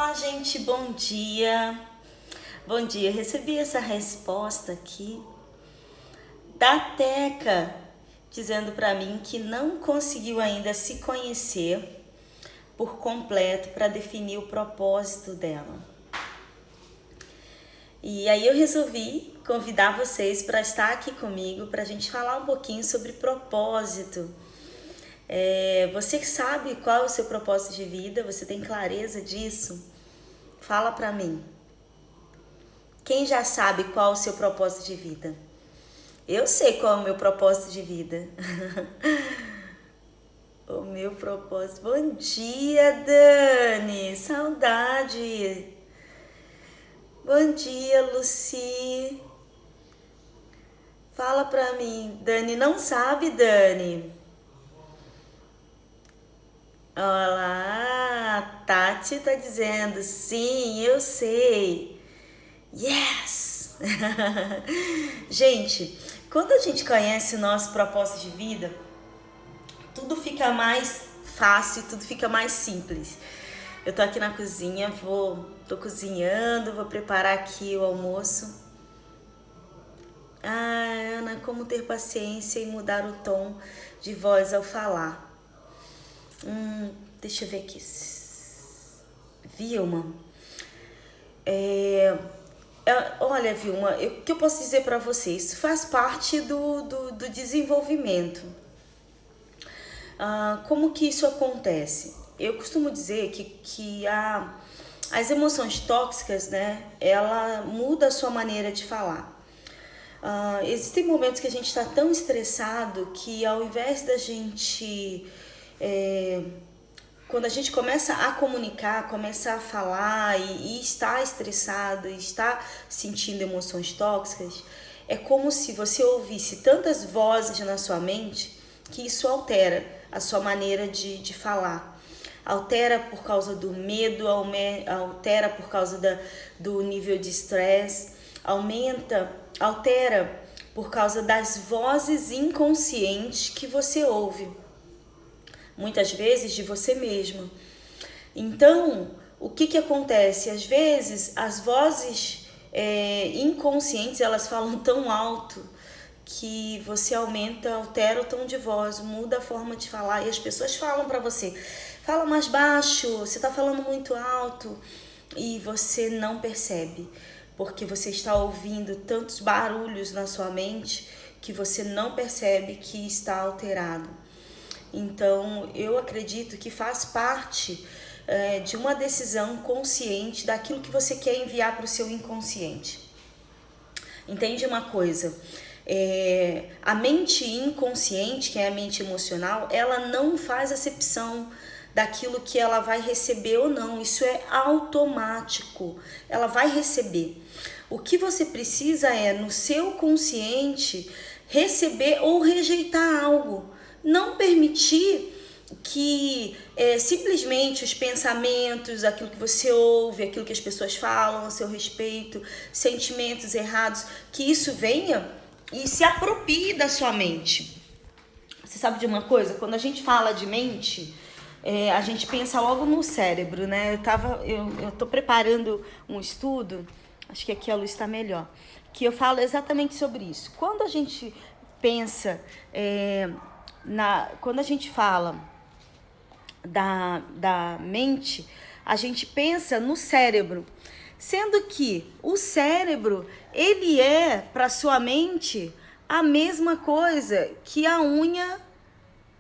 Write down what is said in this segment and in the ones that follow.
Olá, gente, bom dia. Bom dia, recebi essa resposta aqui da Teca, dizendo para mim que não conseguiu ainda se conhecer por completo para definir o propósito dela. E aí eu resolvi convidar vocês para estar aqui comigo para a gente falar um pouquinho sobre propósito. Você sabe qual é o seu propósito de vida? Você tem clareza disso? Fala para mim. Quem já sabe qual é o seu propósito de vida? Eu sei qual é o meu propósito de vida. O meu propósito. Bom dia, Dani. Saudade. Bom dia, Luci. Fala pra mim. Dani não sabe, Dani? Olá, Tati tá dizendo, sim, eu sei. Yes! Gente, quando a gente conhece o nosso propósito de vida, tudo fica mais fácil, tudo fica mais simples. Eu tô aqui na cozinha, tô cozinhando, vou preparar aqui o almoço. Ah, Ana, como ter paciência e mudar o tom de voz ao falar. Deixa eu ver aqui. Vilma. Olha, Vilma, o que eu posso dizer para vocês? Isso faz parte do desenvolvimento. Como que isso acontece? Eu costumo dizer que as emoções tóxicas, né, ela muda a sua maneira de falar. Existem momentos que a gente está tão estressado que ao invés da gente... quando a gente começa a comunicar, começa a falar e está estressado, e está sentindo emoções tóxicas, é como se você ouvisse tantas vozes na sua mente que isso altera a sua maneira de falar. Altera por causa do medo, altera por causa do nível de estresse, altera por causa das vozes inconscientes que você ouve. Muitas vezes de você mesmo. Então, o que acontece? Às vezes, as vozes inconscientes, elas falam tão alto que você altera o tom de voz, muda a forma de falar e as pessoas falam para você, fala mais baixo, você tá falando muito alto e você não percebe, porque você está ouvindo tantos barulhos na sua mente que você não percebe que está alterado. Então, eu acredito que faz parte de uma decisão consciente daquilo que você quer enviar para o seu inconsciente. Entende uma coisa? A mente inconsciente, que é a mente emocional, ela não faz acepção daquilo que ela vai receber ou não. Isso é automático. Ela vai receber. O que você precisa é, no seu consciente, receber ou rejeitar algo. Não permitir que simplesmente os pensamentos, aquilo que você ouve, aquilo que as pessoas falam a seu respeito, sentimentos errados, que isso venha e se aproprie da sua mente. Você sabe de uma coisa? Quando a gente fala de mente, a gente pensa logo no cérebro, né? Eu tô preparando um estudo, acho que aqui a luz está melhor, que eu falo exatamente sobre isso. Quando a gente pensa... quando a gente fala da mente, a gente pensa no cérebro, sendo que o cérebro, ele é para sua mente a mesma coisa que a unha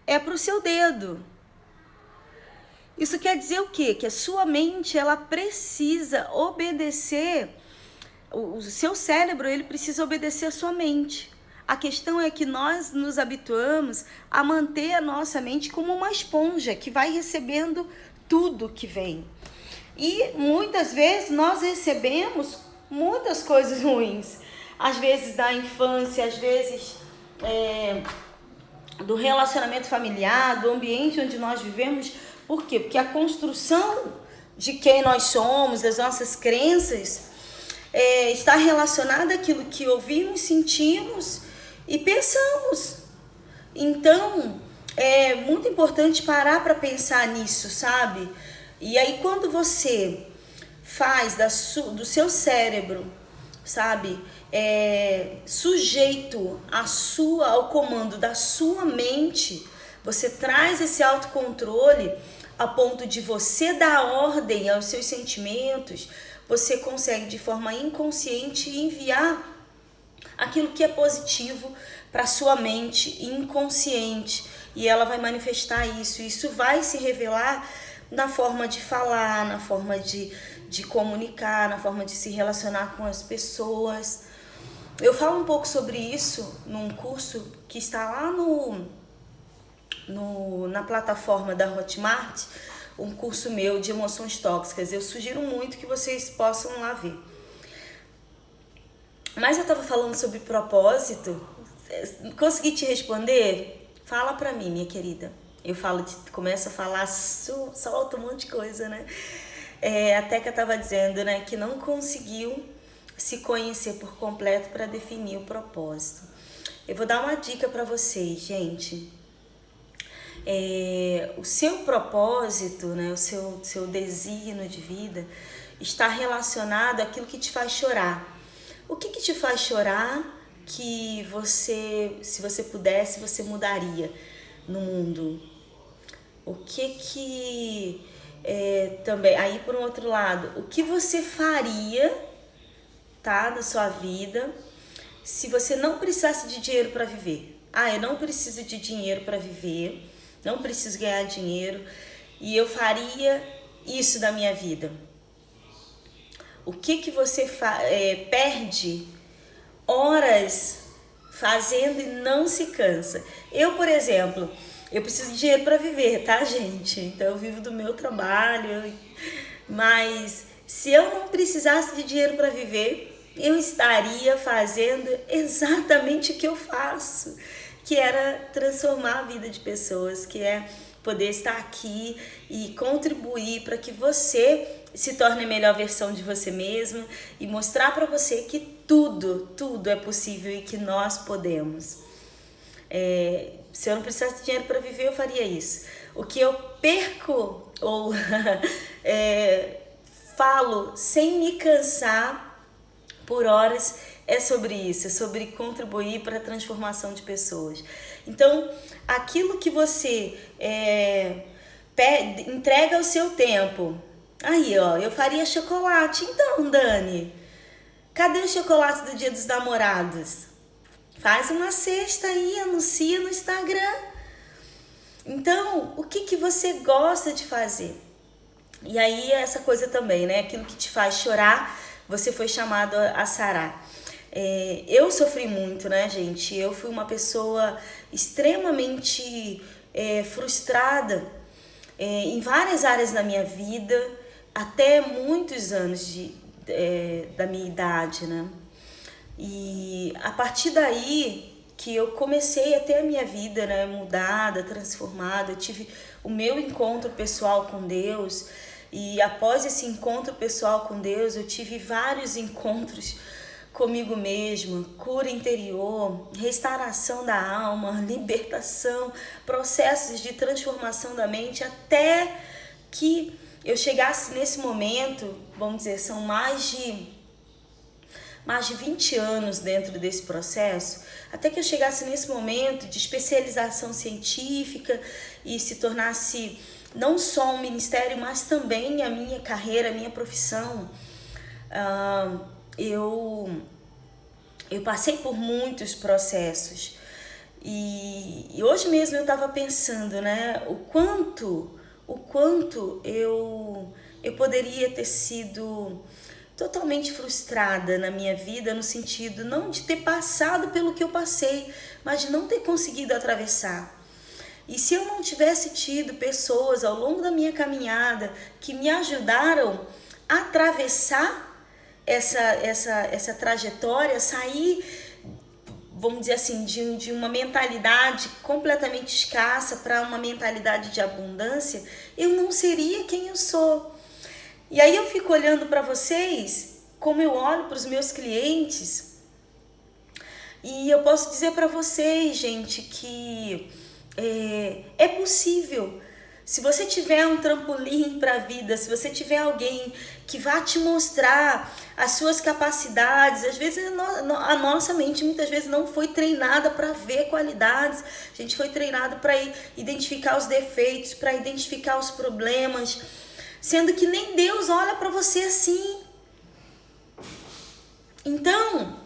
é para o seu dedo. Isso quer dizer o quê? Que a sua mente, ela precisa obedecer, o seu cérebro, ele precisa obedecer a sua mente. A questão é que nós nos habituamos a manter a nossa mente como uma esponja que vai recebendo tudo que vem. E muitas vezes nós recebemos muitas coisas ruins. Às vezes da infância, às vezes do relacionamento familiar, do ambiente onde nós vivemos. Por quê? Porque a construção de quem nós somos, das nossas crenças, está relacionada àquilo que ouvimos, sentimos e pensamos. Então, é muito importante parar para pensar nisso, sabe? E aí, quando você faz do seu cérebro, sabe, sujeito ao comando da sua mente, você traz esse autocontrole a ponto de você dar ordem aos seus sentimentos, você consegue de forma inconsciente enviar aquilo que é positivo para sua mente inconsciente, e ela vai manifestar isso. Isso vai se revelar na forma de falar, na forma de comunicar, na forma de se relacionar com as pessoas. Eu falo um pouco sobre isso num curso que está lá na plataforma da Hotmart, um curso meu de emoções tóxicas. Eu sugiro muito que vocês possam lá ver. Mas eu estava falando sobre propósito. Consegui te responder? Fala pra mim, minha querida. Eu começo a falar, solta um monte de coisa, né? A Teca estava dizendo, né, que não conseguiu se conhecer por completo para definir o propósito. Eu vou dar uma dica para vocês, gente. O seu propósito, né, o seu desígnio de vida está relacionado àquilo que te faz chorar. O que te faz chorar que você, se você pudesse, você mudaria no mundo? O que também, aí por um outro lado, o que você faria, tá, na sua vida se você não precisasse de dinheiro para viver? Eu não preciso de dinheiro para viver, não preciso ganhar dinheiro e eu faria isso da minha vida. O que você perde horas fazendo e não se cansa? Eu, por exemplo, eu preciso de dinheiro para viver, tá, gente? Então eu vivo do meu trabalho, mas se eu não precisasse de dinheiro para viver, eu estaria fazendo exatamente o que eu faço, que era transformar a vida de pessoas, que é poder estar aqui e contribuir para que você se torne a melhor versão de você mesmo e mostrar para você que tudo é possível e que nós podemos. Se eu não precisasse de dinheiro para viver, eu faria isso. O que eu perco ou falo sem me cansar por horas é sobre isso, é sobre contribuir para a transformação de pessoas. Então, aquilo que você entrega o seu tempo. Aí, ó, eu faria chocolate. Então, Dani, cadê o chocolate do Dia dos Namorados? Faz uma cesta aí, anuncia no Instagram. Então, o que você gosta de fazer? E aí, essa coisa também, né? Aquilo que te faz chorar, você foi chamado a sarar. Eu sofri muito, né, gente? Eu fui uma pessoa extremamente frustrada em várias áreas da minha vida, até muitos anos da minha idade, né? E a partir daí que eu comecei a ter a minha vida, né, mudada, transformada. Eu tive o meu encontro pessoal com Deus, e após esse encontro pessoal com Deus, eu tive vários encontros comigo mesma, cura interior, restauração da alma, libertação, processos de transformação da mente, até que eu chegasse nesse momento, vamos dizer, são mais de 20 anos dentro desse processo, até que eu chegasse nesse momento de especialização científica e se tornasse não só um ministério, mas também a minha carreira, a minha profissão. Eu passei por muitos processos e hoje mesmo eu estava pensando, né, o quanto eu poderia ter sido totalmente frustrada na minha vida, no sentido não de ter passado pelo que eu passei, mas de não ter conseguido atravessar. E se eu não tivesse tido pessoas ao longo da minha caminhada que me ajudaram a atravessar essa trajetória, sair, vamos dizer assim, de uma mentalidade completamente escassa para uma mentalidade de abundância, eu não seria quem eu sou. E aí eu fico olhando para vocês, como eu olho para os meus clientes, e eu posso dizer para vocês, gente, que é possível Se você tiver um trampolim para a vida, se você tiver alguém que vá te mostrar as suas capacidades, às vezes a nossa mente muitas vezes não foi treinada para ver qualidades, a gente foi treinado para identificar os defeitos, para identificar os problemas, sendo que nem Deus olha para você assim. Então,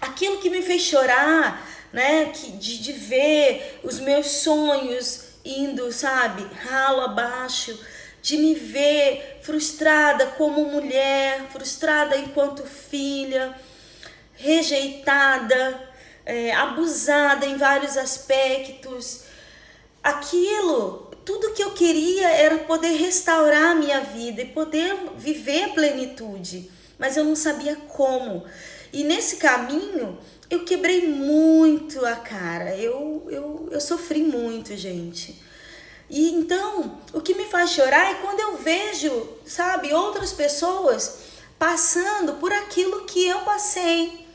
aquilo que me fez chorar, né, de ver os meus sonhos indo, sabe, ralo abaixo, de me ver frustrada como mulher, frustrada enquanto filha, rejeitada, abusada em vários aspectos. Aquilo, tudo que eu queria era poder restaurar a minha vida e poder viver a plenitude, mas eu não sabia como. E nesse caminho eu quebrei muito a cara, eu sofri muito, gente. E então, o que me faz chorar é quando eu vejo, sabe, outras pessoas passando por aquilo que eu passei.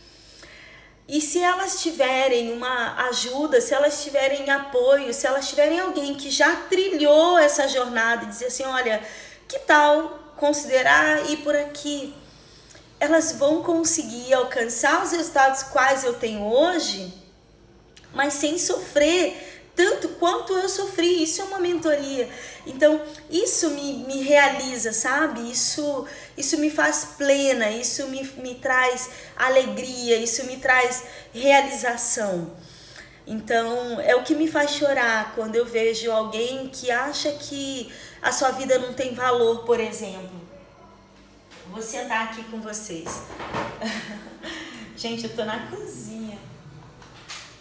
E se elas tiverem uma ajuda, se elas tiverem apoio, se elas tiverem alguém que já trilhou essa jornada e dizer assim, olha, que tal considerar ir por aqui? Elas vão conseguir alcançar os resultados quais eu tenho hoje, mas sem sofrer tanto quanto eu sofri. Isso é uma mentoria. Então, isso me realiza, sabe? Isso me faz plena, isso me traz alegria, isso me traz realização. Então, é o que me faz chorar quando eu vejo alguém que acha que a sua vida não tem valor, por exemplo. Vou sentar aqui com vocês. Gente, eu tô na cozinha.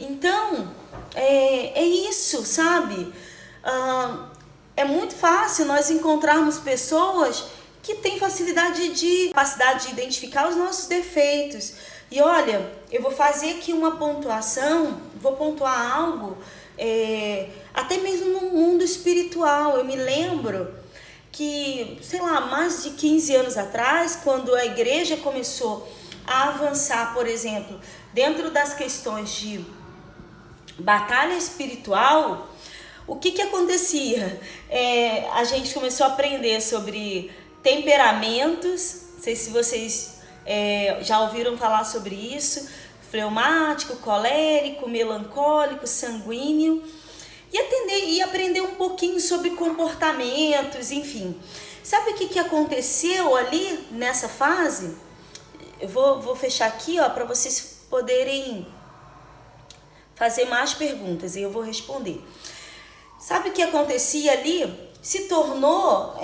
Então, é isso, sabe? É muito fácil nós encontrarmos pessoas que têm capacidade de identificar os nossos defeitos. E olha, eu vou fazer aqui uma pontuação, vou pontuar algo, até mesmo no mundo espiritual. Eu me lembro que, sei lá, mais de 15 anos atrás, quando a igreja começou a avançar, por exemplo, dentro das questões de batalha espiritual, o que acontecia? A gente começou a aprender sobre temperamentos, não sei se vocês já ouviram falar sobre isso, fleumático, colérico, melancólico, sanguíneo, e aprender um pouquinho sobre comportamentos, enfim. Sabe o que aconteceu ali nessa fase? Eu vou fechar aqui, ó, para vocês poderem fazer mais perguntas e eu vou responder. Sabe o que acontecia ali? Se tornou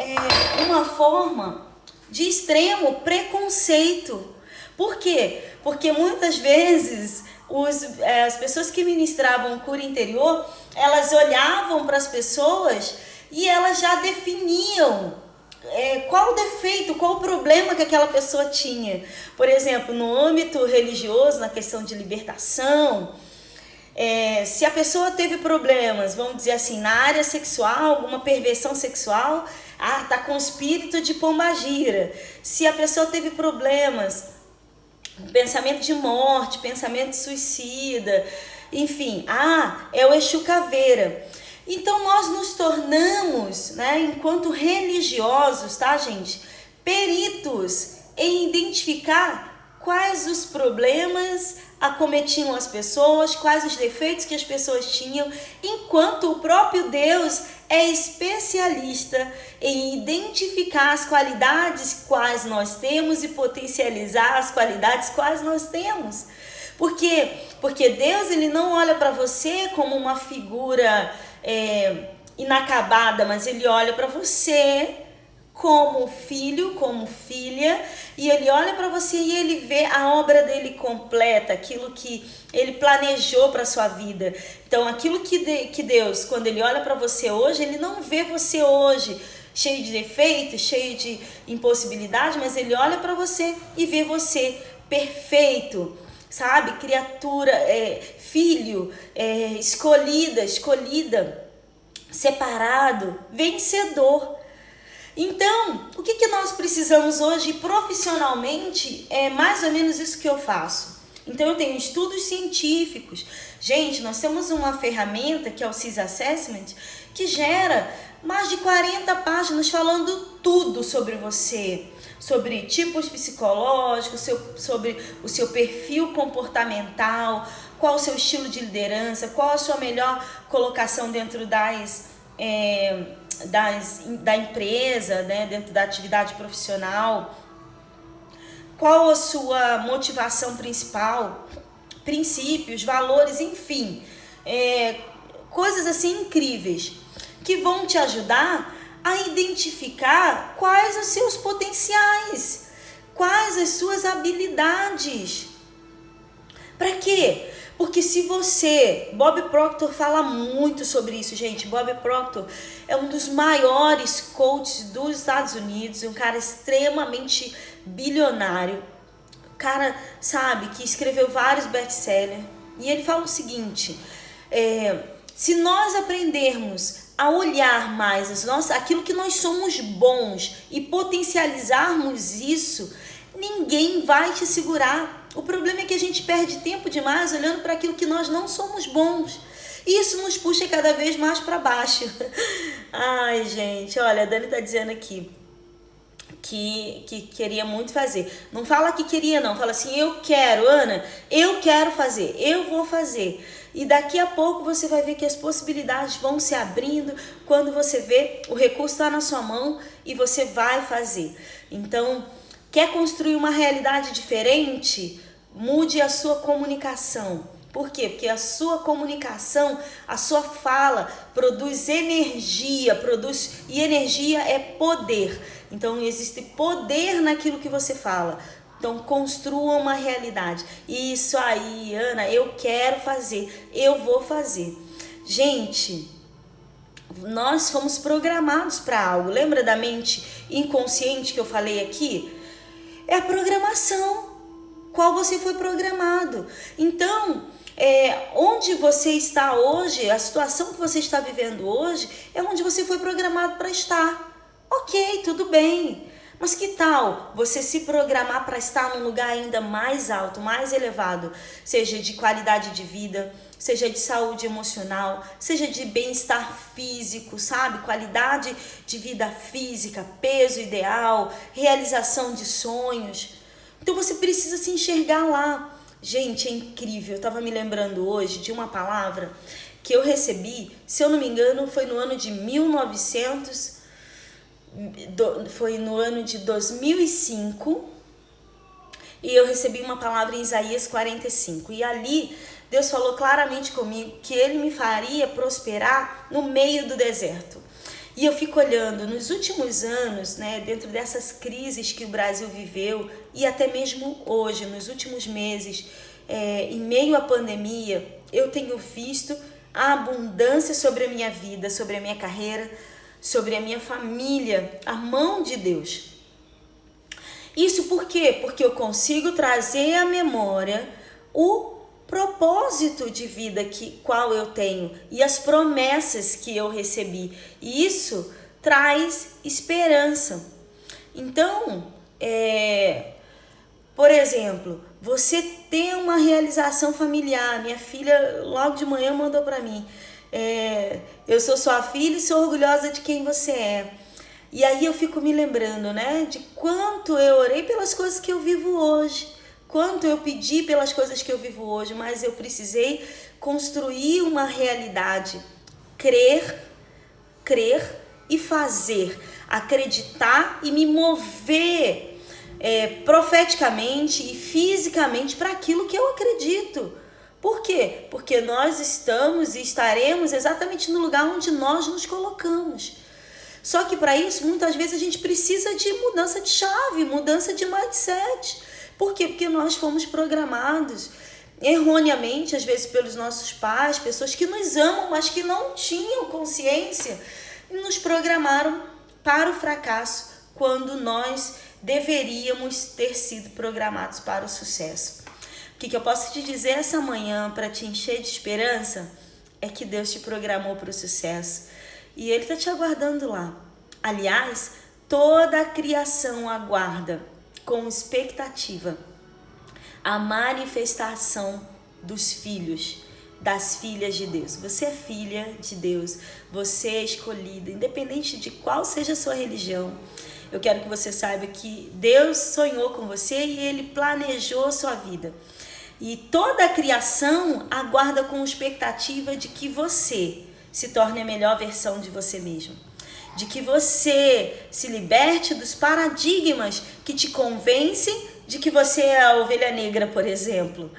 uma forma de extremo preconceito. Por quê? Porque muitas vezes as pessoas que ministravam cura interior, elas olhavam para as pessoas e elas já definiam qual o defeito, qual o problema que aquela pessoa tinha. Por exemplo, no âmbito religioso, na questão de libertação, se a pessoa teve problemas, vamos dizer assim, na área sexual, alguma perversão sexual, tá com espírito de pombagira. Se a pessoa teve problemas, pensamento de morte, pensamento suicida, enfim, é o Exu Caveira. Então nós nos tornamos, né, enquanto religiosos, tá, gente, peritos em identificar quais os problemas acometiam as pessoas, quais os defeitos que as pessoas tinham, enquanto o próprio Deus é especialista em identificar as qualidades quais nós temos e potencializar as qualidades quais nós temos. Por quê? Porque Deus, ele não olha para você como uma figura inacabada, mas ele olha para você como filho, como filha, e ele olha para você e ele vê a obra dele completa, aquilo que ele planejou para sua vida. Então, aquilo que Deus, quando ele olha para você hoje, ele não vê você hoje cheio de defeitos, cheio de impossibilidades, mas ele olha para você e vê você perfeito, sabe? Criatura, filho, escolhida, separado, vencedor. Então, o que nós precisamos hoje profissionalmente é mais ou menos isso que eu faço. Então eu tenho estudos científicos. Gente, nós temos uma ferramenta que é o CIS Assessment, que gera mais de 40 páginas falando tudo sobre você, sobre tipos psicológicos, sobre o seu perfil comportamental, qual o seu estilo de liderança, qual a sua melhor colocação dentro da empresa, né, dentro da atividade profissional, qual a sua motivação principal, princípios, valores, enfim, coisas assim incríveis que vão te ajudar a identificar quais os seus potenciais, quais as suas habilidades. Para quê? Porque se você... Bob Proctor fala muito sobre isso, gente. Bob Proctor é um dos maiores coaches dos Estados Unidos, um cara extremamente bilionário. Cara, sabe, que escreveu vários best-sellers. E ele fala o seguinte, se nós aprendermos a olhar mais aquilo que nós somos bons e potencializarmos isso, ninguém vai te segurar. O problema é que a gente perde tempo demais olhando para aquilo que nós não somos bons. E isso nos puxa cada vez mais para baixo. Ai, gente, olha, a Dani tá dizendo aqui que queria muito fazer. Não fala que queria, não. Fala assim, eu quero, Ana, eu quero fazer, eu vou fazer. E daqui a pouco você vai ver que as possibilidades vão se abrindo. Quando você vê, o recurso está na sua mão e você vai fazer. Então, quer construir uma realidade diferente? Mude a sua comunicação. Por quê? Porque a sua comunicação, a sua fala produz energia, e energia é poder. Então existe poder naquilo que você fala. Então construa uma realidade. Isso aí, Ana, eu quero fazer, eu vou fazer. Gente, nós fomos programados para algo. Lembra da mente inconsciente que eu falei aqui? É a programação. Qual você foi programado. Então, onde você está hoje, a situação que você está vivendo hoje, é onde você foi programado para estar. Ok, tudo bem. Mas que tal você se programar para estar num lugar ainda mais alto, mais elevado, seja de qualidade de vida, seja de saúde emocional, seja de bem-estar físico, sabe? Qualidade de vida física, peso ideal, realização de sonhos. Então você precisa se enxergar lá. Gente, é incrível. Eu estava me lembrando hoje de uma palavra que eu recebi, se eu não me engano, foi no ano de 2005, e eu recebi uma palavra em Isaías 45. E ali Deus falou claramente comigo que Ele me faria prosperar no meio do deserto. E eu fico olhando, nos últimos anos, né, dentro dessas crises que o Brasil viveu, e até mesmo hoje, nos últimos meses, em meio à pandemia, eu tenho visto a abundância sobre a minha vida, sobre a minha carreira, sobre a minha família, a mão de Deus. Isso por quê? Porque eu consigo trazer à memória o propósito de vida qual eu tenho e as promessas que eu recebi. E isso traz esperança. Então, por exemplo, você tem uma realização familiar. Minha filha logo de manhã mandou para mim, eu sou sua filha e sou orgulhosa de quem você é. E aí eu fico me lembrando, né, de quanto eu orei pelas coisas que eu vivo hoje, quanto eu pedi pelas coisas que eu vivo hoje, mas eu precisei construir uma realidade, crer e fazer, acreditar e me mover profeticamente e fisicamente para aquilo que eu acredito. Por quê? Porque nós estamos e estaremos exatamente no lugar onde nós nos colocamos. Só que para isso, muitas vezes a gente precisa de mudança de chave, mudança de mindset. Por quê? Porque nós fomos programados erroneamente, às vezes pelos nossos pais, pessoas que nos amam, mas que não tinham consciência, e nos programaram para o fracasso, quando nós deveríamos ter sido programados para o sucesso. O que eu posso te dizer essa manhã para te encher de esperança é que Deus te programou para o sucesso. E Ele está te aguardando lá. Aliás, toda a criação aguarda com expectativa a manifestação dos filhos, das filhas de Deus. Você é filha de Deus, você é escolhida, independente de qual seja a sua religião. Eu quero que você saiba que Deus sonhou com você e Ele planejou a sua vida. E toda a criação aguarda com expectativa de que você se torne a melhor versão de você mesmo. De que você se liberte dos paradigmas que te convencem de que você é a ovelha negra, por exemplo.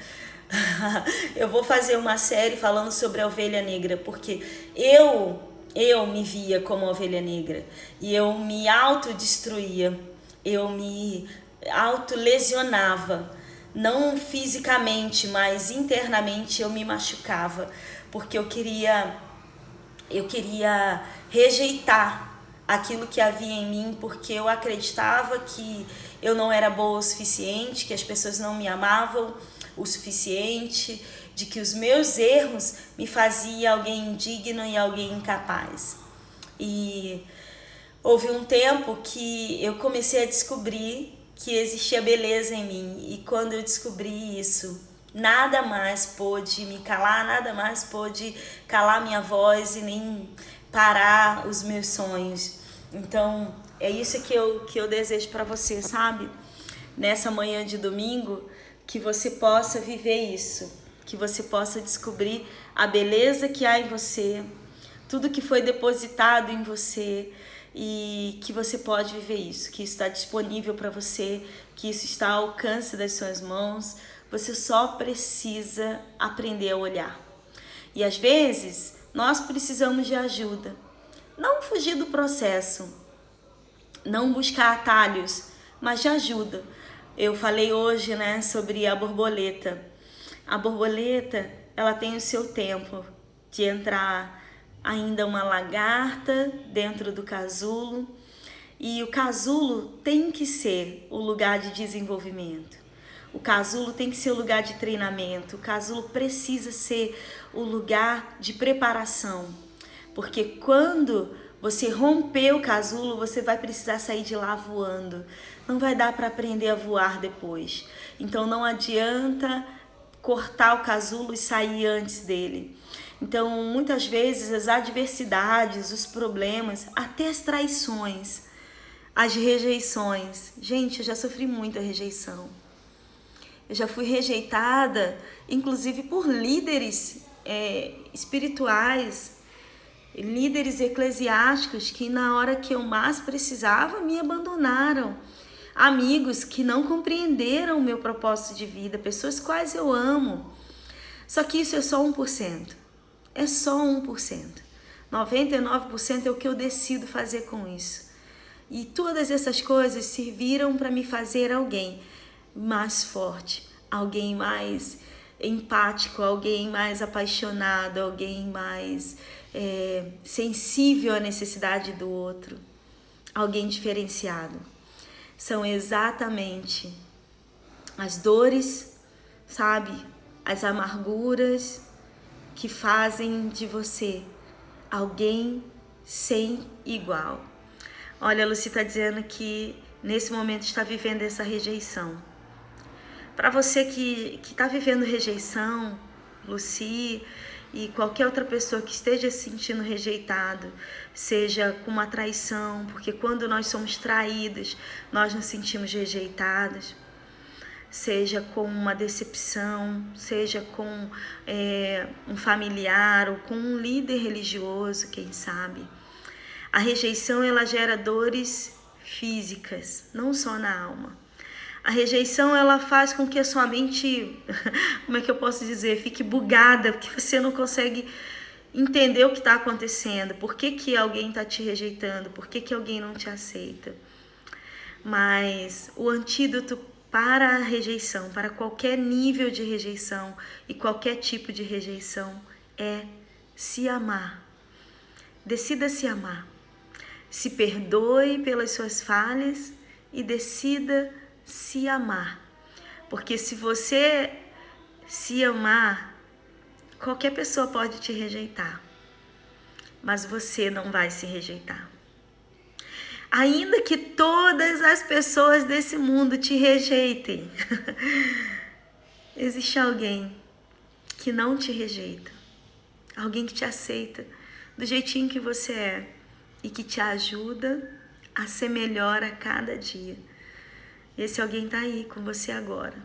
Eu vou fazer uma série falando sobre a ovelha negra, porque eu me via como ovelha negra e eu me autodestruía, eu me autolesionava, não fisicamente, mas internamente eu me machucava, porque eu queria rejeitar aquilo que havia em mim, porque eu acreditava que eu não era boa o suficiente, que as pessoas não me amavam o suficiente, de que os meus erros me faziam alguém indigno e alguém incapaz. E houve um tempo que eu comecei a descobrir que existia beleza em mim, e quando eu descobri isso, nada mais pôde me calar, nada mais pôde calar minha voz e nem parar os meus sonhos. Então é isso que eu desejo para você, sabe? Nessa manhã de domingo, que você possa viver isso, que você possa descobrir a beleza que há em você, tudo que foi depositado em você, e que você pode viver isso, que isso está disponível para você, que isso está ao alcance das suas mãos. Você só precisa aprender a olhar. E às vezes nós precisamos de ajuda. Não fugir do processo, não buscar atalhos, mas de ajuda. Eu falei hoje, sobre a borboleta. A borboleta, ela tem o seu tempo de entrar ainda uma lagarta dentro do casulo. E o casulo tem que ser o lugar de desenvolvimento. O casulo tem que ser o lugar de treinamento. O casulo precisa ser o lugar de preparação. Porque quando você romper o casulo, você vai precisar sair de lá voando. Não vai dar para aprender a voar depois. Então não adianta cortar o casulo e sair antes dele. Então muitas vezes as adversidades, os problemas, até as traições, as rejeições. Gente, eu já sofri muita rejeição. Eu já fui rejeitada, inclusive por líderes espirituais, líderes eclesiásticos que na hora que eu mais precisava me abandonaram. Amigos que não compreenderam o meu propósito de vida, pessoas quais eu amo. Só que isso é só 1%. É só 1%. 99% é o que eu decido fazer com isso. E todas essas coisas serviram para me fazer alguém mais forte, alguém mais empático, alguém mais apaixonado, alguém mais sensível à necessidade do outro, alguém diferenciado. São exatamente as dores, sabe? As amarguras que fazem de você alguém sem igual. Olha, a Lucy está dizendo que nesse momento está vivendo essa rejeição. Para você que está vivendo rejeição, Lucy, e qualquer outra pessoa que esteja se sentindo rejeitado, seja com uma traição, porque quando nós somos traídos, nós nos sentimos rejeitados, seja com uma decepção, seja com um familiar ou com um líder religioso, quem sabe. A rejeição, ela gera dores físicas, não só na alma. A rejeição, ela faz com que a sua mente, como é que eu posso dizer, fique bugada, porque você não consegue entender o que está acontecendo, por que alguém está te rejeitando, por que alguém não te aceita. Mas o antídoto para a rejeição, para qualquer nível de rejeição e qualquer tipo de rejeição, é se amar. Decida se amar. Se perdoe pelas suas falhas e decida se amar. Porque se você se amar, qualquer pessoa pode te rejeitar, mas você não vai se rejeitar. Ainda que todas as pessoas desse mundo te rejeitem, Existe alguém que não te rejeita, alguém que te aceita do jeitinho que você é e que te ajuda a ser melhor a cada dia. Esse alguém tá aí com você agora,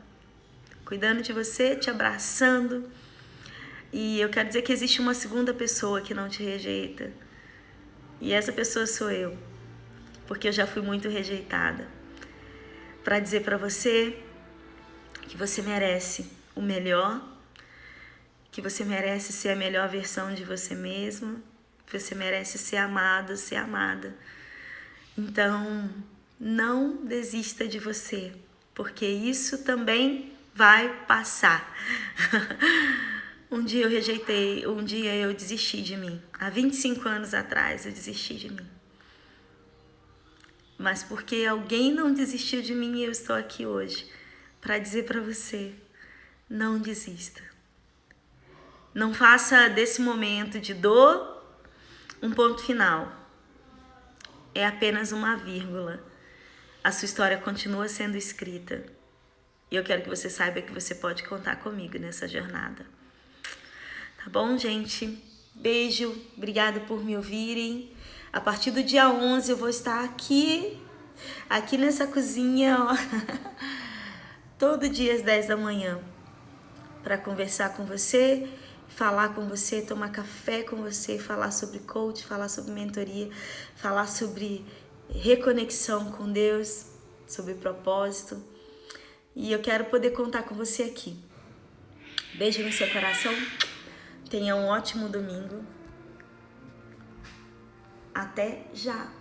cuidando de você, te abraçando. E eu quero dizer que existe uma segunda pessoa que não te rejeita. E essa pessoa sou eu, porque eu já fui muito rejeitada. Para dizer para você que você merece o melhor, que você merece ser a melhor versão de você mesmo, que você merece ser amado, ser amada. Então, não desista de você, porque isso também vai passar. Um dia eu rejeitei, um dia eu desisti de mim. Há 25 anos atrás eu desisti de mim. Mas porque alguém não desistiu de mim, eu estou aqui hoje para dizer para você, não desista. Não faça desse momento de dor um ponto final. É apenas uma vírgula. A sua história continua sendo escrita. E eu quero que você saiba que você pode contar comigo nessa jornada. Tá bom, gente? Beijo, obrigada por me ouvirem. A partir do dia 11 eu vou estar aqui nessa cozinha, ó, todo dia às 10 da manhã, para conversar com você, falar com você, tomar café com você, falar sobre coach, falar sobre mentoria, falar sobre reconexão com Deus, sobre propósito. E eu quero poder contar com você aqui. Beijo no seu coração. Tenha um ótimo domingo. Até já!